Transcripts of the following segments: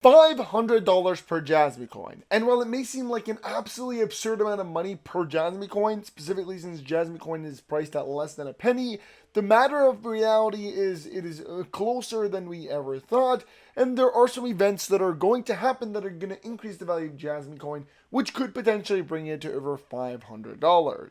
$500 per Jasmy coin. And while it may seem like an absolutely absurd amount of money per Jasmy coin, specifically since Jasmy coin is priced at less than a penny, the matter of reality is it is closer than we ever thought, and there are some events that are going to happen that are going to increase the value of Jasmy coin, which could potentially bring it to over $500.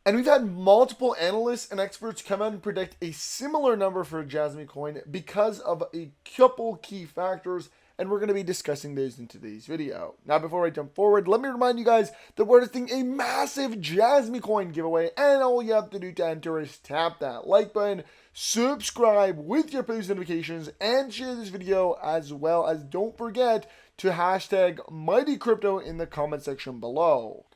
And we've had multiple analysts and experts come out and predict a similar number for Jasmy coin because of a couple key factors, and we're going to be discussing those in today's video. Now, before I jump forward, let me remind you guys that we're doing a massive Jasmy coin giveaway, and all you have to do to enter is tap that like button, subscribe with your post notifications, and share this video, as well as don't forget to hashtag Mighty Crypto in the comment section below.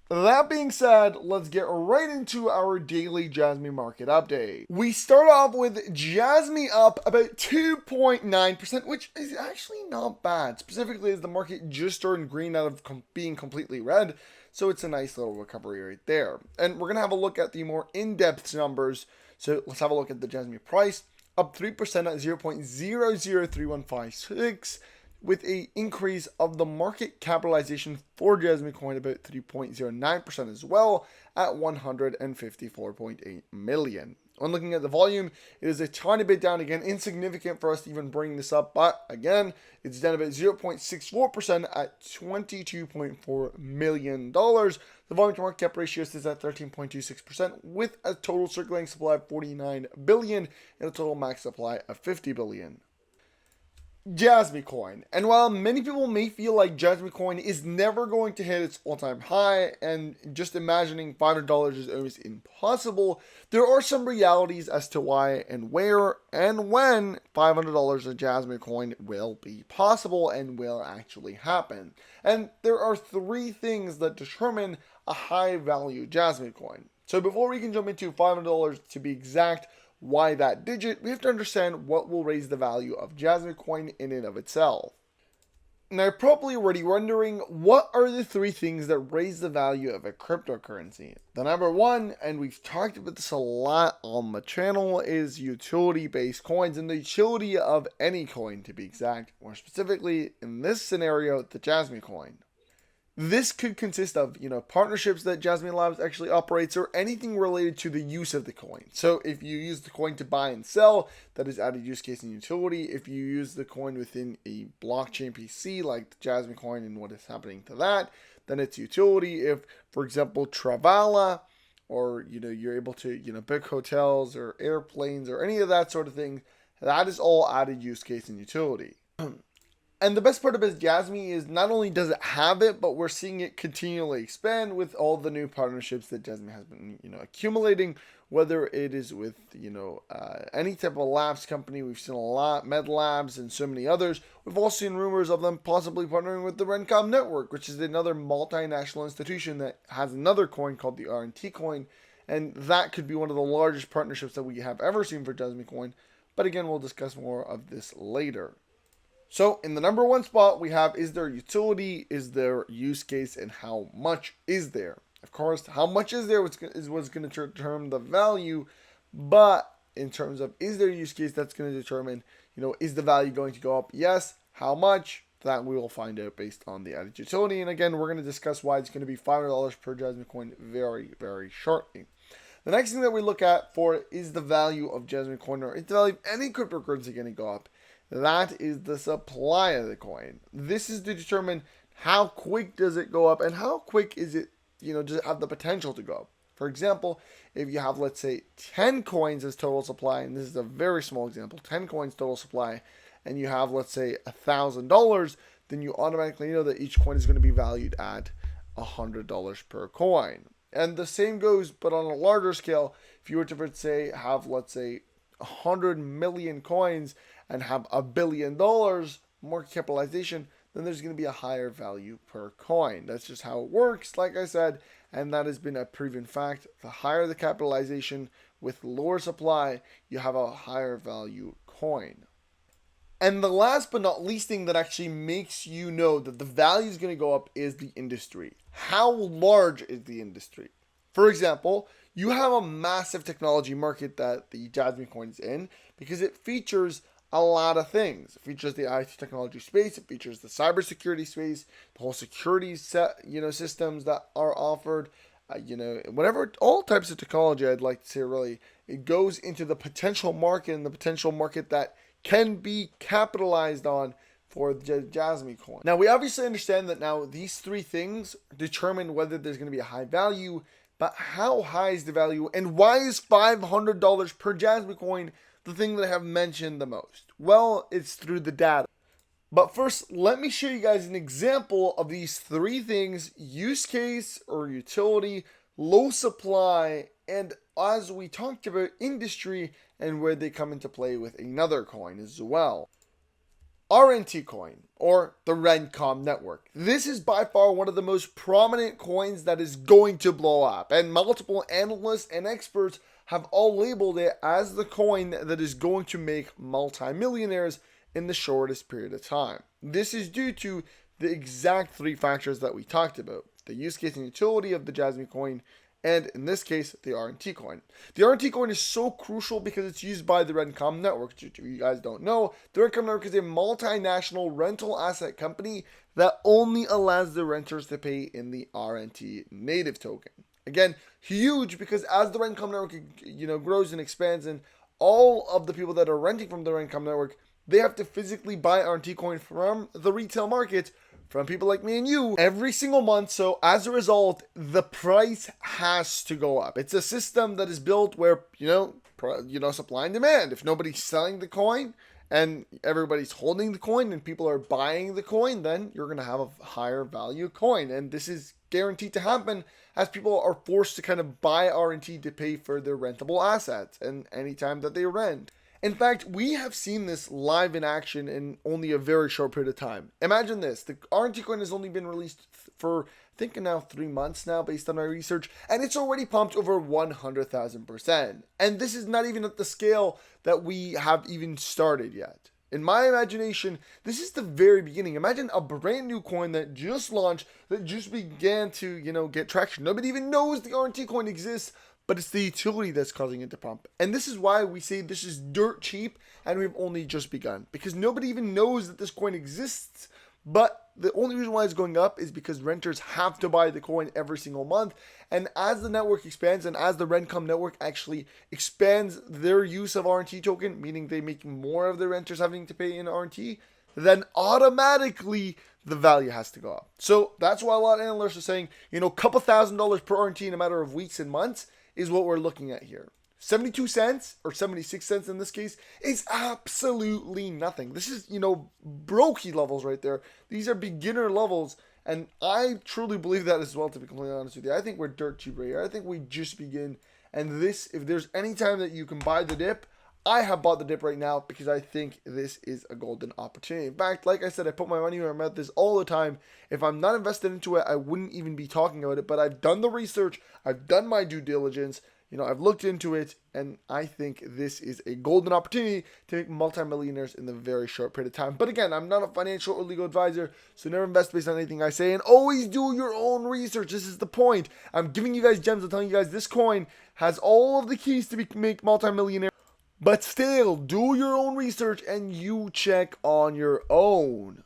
That being said, let's get right into our daily Jasmy market update. We start off with Jasmy up about 2.9%, which is actually not bad, specifically as the market just turned green out of being completely red, so it's a nice little recovery right there. And we're going to have a look at the more in-depth numbers, so let's have a look at the Jasmy price, up 3% at 0.003156, with a increase of the market capitalization for Jasmy coin about 3.09% as well at 154.8 million. When looking at the volume, it is a tiny bit down again, insignificant for us to even bring this up, but again, it's down about 0.64% at $22.4 million. The volume to market cap ratio sits at 13.26% with a total circulating supply of 49 billion and a total max supply of 50 billion. Jasmy coin. And while many people may feel like Jasmy coin is never going to hit its all-time high, and just imagining $500 is almost impossible, there are some realities as to why and where and when $500 of Jasmy coin will be possible and will actually happen. And there are three things that determine a high value Jasmy coin. So before we can jump into $500 to be exact, why that digit, we have to understand what will raise the value of Jasmy coin in and of itself. Now, you're probably already wondering, what are the three things that raise the value of a cryptocurrency? The number one, and we've talked about this a lot on the channel, is utility-based coins, and the utility of any coin to be exact, more specifically in this scenario, the Jasmy coin. This could consist of, partnerships that Jasmy Labs actually operates, or anything related to the use of the coin. So if you use the coin to buy and sell, that is added use case and utility. If you use the coin within a blockchain PC, like the Jasmy coin and what is happening to that, then it's utility. If, for example, Travala, or, you're able to, book hotels or airplanes or any of that sort of thing, that is all added use case and utility. And the best part about Jasmy is not only does it have it, but we're seeing it continually expand with all the new partnerships that Jasmy has been, accumulating, whether it is with, any type of labs company. We've seen a lot, Med Labs and so many others. We've also seen rumors of them possibly partnering with the Rentcom network, which is another multinational institution that has another coin called the RNT coin. And that could be one of the largest partnerships that we have ever seen for Jasmy coin. But again, we'll discuss more of this later. So in the number one spot, we have, is there utility, is there use case, and how much is there? Of course, how much is there is what's going to determine the value, but in terms of is there use case, that's going to determine, is the value going to go up? Yes. How much? That we will find out based on the added utility. And again, we're going to discuss why it's going to be $500 per Jasmy coin very, very shortly. The next thing that we look at for is the value of Jasmy coin, or is the value of any cryptocurrency going to go up? That is the supply of the coin. This is to determine how quick does it go up and how quick is it, does it have the potential to go up. For example, if you have, let's say, 10 coins as total supply, and this is a very small example, 10 coins total supply, and you have, let's say, $1,000, then you automatically know that each coin is going to be valued at $100 per coin. And the same goes, but on a larger scale, if you were to, say, have, let's say, 100 million coins and have $1 billion market capitalization, then there's going to be a higher value per coin. That's just how it works, like I said, and that has been a proven fact. The higher the capitalization with lower supply, you have a higher value coin. And the last but not least thing that actually makes you know that the value is going to go up is the industry. How large is the industry? For example, you have a massive technology market that the Jasmy coin is in because it features a lot of things. It features the IT technology space. It features the cybersecurity space, the whole security systems that are offered. Whatever, all types of technology, I'd like to say, really, it goes into the potential market, and the potential market that can be capitalized on for the Jasmy coin. Now, we obviously understand that now these three things determine whether there's going to be a high value, but how high is the value, and why is $500 per Jasmy coin the thing that I have mentioned the most? Well, it's through the data. But first, let me show you guys an example of these three things: use case or utility, low supply, and as we talked about, industry, and where they come into play with another coin as well. RNT coin, or the Rentcom network. This is by far one of the most prominent coins that is going to blow up, and multiple analysts and experts have all labeled it as the coin that is going to make multimillionaires in the shortest period of time. This is due to the exact three factors that we talked about: the use case and utility of the Jasmy coin, and in this case, the RNT coin. The RNT coin is so crucial because it's used by the Rentcom network. If you guys don't know, the Rentcom network is a multinational rental asset company that only allows the renters to pay in the RNT native token. Again, huge, because as the Rentcom network grows and expands, and all of the people that are renting from the Rentcom network, they have to physically buy RNT coin from the retail market, from people like me and you, every single month. So as a result, the price has to go up. It's a system that is built where, supply and demand. If nobody's selling the coin and everybody's holding the coin and people are buying the coin, then you're going to have a higher value coin. And this is guaranteed to happen as people are forced to kind of buy RNT to pay for their rentable assets and anytime that they rent. In fact, we have seen this live in action in only a very short period of time. Imagine this: the RNT coin has only been released for, I think, now 3 months now, based on my research, and it's already pumped over 100,000%. And this is not even at the scale that we have even started yet. In my imagination, this is the very beginning. Imagine a brand new coin that just launched, that just began to, get traction. Nobody even knows the RNT coin exists, but it's the utility that's causing it to pump. And this is why we say this is dirt cheap, and we've only just begun, because nobody even knows that this coin exists. But the only reason why it's going up is because renters have to buy the coin every single month. And as the network expands, and as the Rentcom network actually expands their use of RNT token, meaning they make more of the renters having to pay in RNT, then automatically the value has to go up. So that's why a lot of analysts are saying, a couple $1,000s per RNT in a matter of weeks and months is what we're looking at here. 72 cents or 76 cents in this case is absolutely nothing. This is, brokey levels right there. These are beginner levels, and I truly believe that as well, to be completely honest with you. I think we're dirt cheap right here. I think we just begin, and this, if there's any time that you can buy the dip, I have bought the dip right now, because I think this is a golden opportunity. In fact, like I said, I put my money where my mouth is all the time. If I'm not invested into it, I wouldn't even be talking about it. But I've done the research. I've done my due diligence. I've looked into it, and I think this is a golden opportunity to make multimillionaires in the very short period of time. But again, I'm not a financial or legal advisor, so never invest based on anything I say, and always do your own research. This is the point. I'm giving you guys gems. I'm telling you guys this coin has all of the keys to make multimillionaires. But still, do your own research and you check on your own.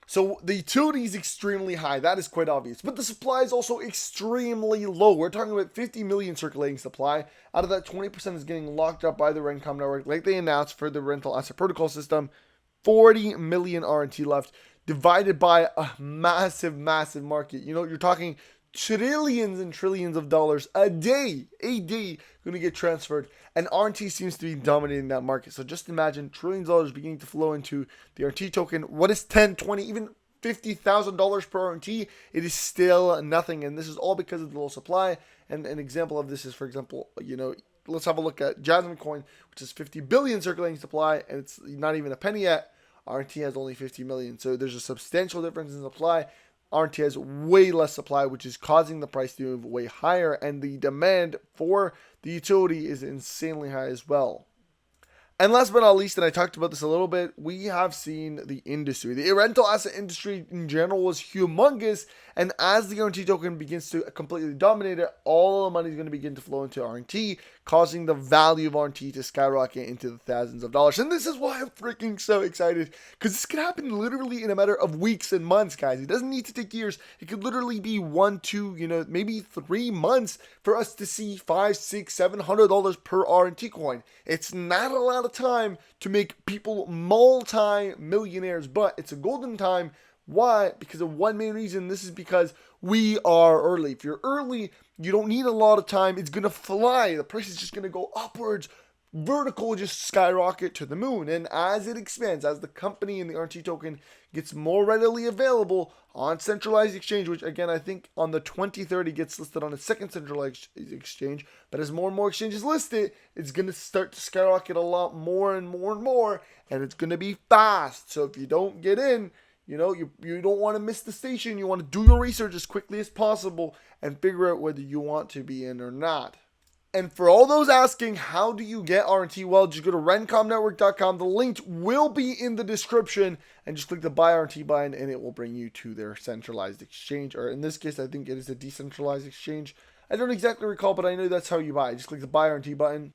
So the utility is extremely high, that is quite obvious. But the supply is also extremely low. We're talking about 50 million circulating supply. Out of that, 20% is getting locked up by the Rentcom network, like they announced for the rental asset protocol system. 40 million RNT left, divided by a massive, massive market. You're talking trillions and trillions of dollars a day going to get transferred, and RNT seems to be dominating that market. So just imagine trillions of dollars beginning to flow into the RNT token. What is 10, 20, even $50,000 per RNT? It is still nothing, and this is all because of the low supply. And an example of this is, for example, let's have a look at Jasmy coin, which is 50 billion circulating supply, and it's not even a penny yet. RNT has only 50 million, so there's a substantial difference in supply. RNT has way less supply, which is causing the price to move way higher, and the demand for the utility is insanely high as well. And last but not least, and I talked about this a little bit, we have seen the industry. The rental asset industry in general was humongous, and as the RNT token begins to completely dominate it, all the money is going to begin to flow into RNT, causing the value of RNT to skyrocket into the thousands of dollars. And this is why I'm freaking so excited, because this could happen literally in a matter of weeks and months, guys. It doesn't need to take years. It could literally be 1, 2, maybe 3 months for us to see $500, $600, $700 per RNT coin. It's not a lot of time to make people multi-millionaires, but it's a golden time. Why? Because of one main reason. This is because we are early. If you're early, you don't need a lot of time. It's going to fly. The price is just going to go upwards. Vertical, just skyrocket to the moon. And as it expands, as the company and the RNT token gets more readily available on centralized exchange, which again, I think on the 2030 gets listed on a second centralized exchange, but as more and more exchanges list it, it's going to start to skyrocket a lot more and more and more, and it's going to be fast. So if you don't get in, you don't want to miss the station. You want to do your research as quickly as possible and figure out whether you want to be in or not. And for all those asking, how do you get RNT? Well, just go to rentcomnetwork.com. The link will be in the description, and just click the buy RNT button and it will bring you to their centralized exchange. Or in this case, I think it is a decentralized exchange. I don't exactly recall, but I know that's how you buy. Just click the buy RNT button.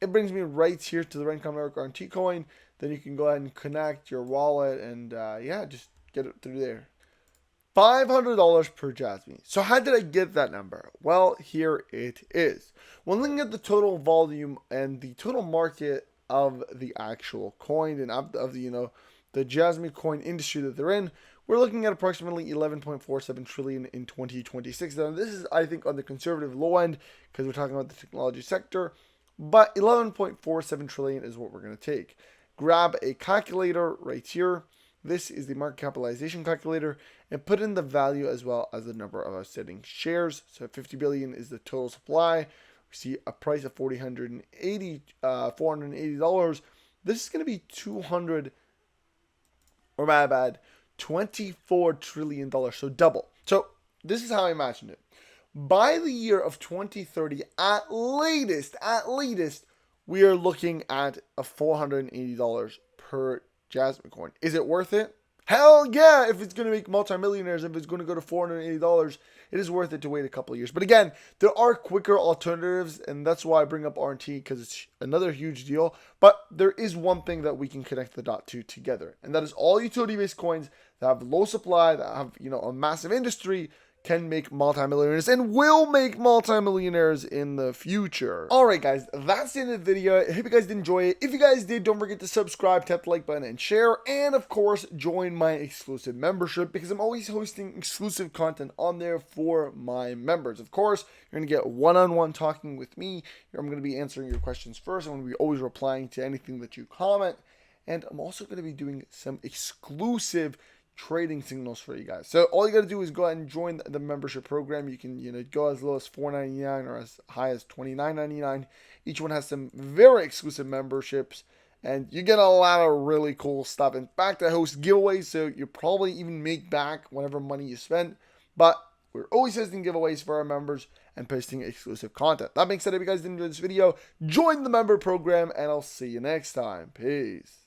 It brings me right here to the Rentcom Network RNT coin. Then you can go ahead and connect your wallet and just get it through there. $500 per Jasmy. So how did I get that number? Well, here it is. When looking at the total volume and the total market of the actual coin and of the Jasmy coin industry that they're in, we're looking at approximately 11.47 trillion in 2026. Now, this is, I think, on the conservative low end because we're talking about the technology sector, but 11.47 trillion is what we're going to take. Grab a calculator right here. This is the market capitalization calculator, and put in the value as well as the number of outstanding shares. So 50 billion is the total supply. We see a price of $480. This is going to be $24 trillion. So double. So this is how I imagine it. By the year of 2030, at latest, we are looking at a $480 per Jasmy coin. Is it worth it? Hell yeah! If it's going to make multimillionaires, if it's going to go to $480, it is worth it to wait a couple of years. But again, there are quicker alternatives, and that's why I bring up RNT, because it's another huge deal. But there is one thing that we can connect the dot to together, and that is all utility-based coins that have low supply, that have a massive industry, can make multimillionaires and will make multimillionaires in the future. Alright guys, that's the end of the video. I hope you guys did enjoy it. If you guys did, don't forget to subscribe, tap the like button, and share. And of course, join my exclusive membership, because I'm always hosting exclusive content on there for my members. Of course, you're going to get one-on-one talking with me. I'm going to be answering your questions first. I'm going to be always replying to anything that you comment. And I'm also going to be doing some exclusive trading signals for you guys. So all you got to do is go ahead and join the membership program. You can go as low as $4.99 or as high as $29.99. Each one has some very exclusive memberships, and you get a lot of really cool stuff. In fact, I host giveaways, so you probably even make back whatever money you spend. But we're always hosting giveaways for our members and posting exclusive content. That being said, if you guys did enjoy this video, join the member program, and I'll see you next time. Peace.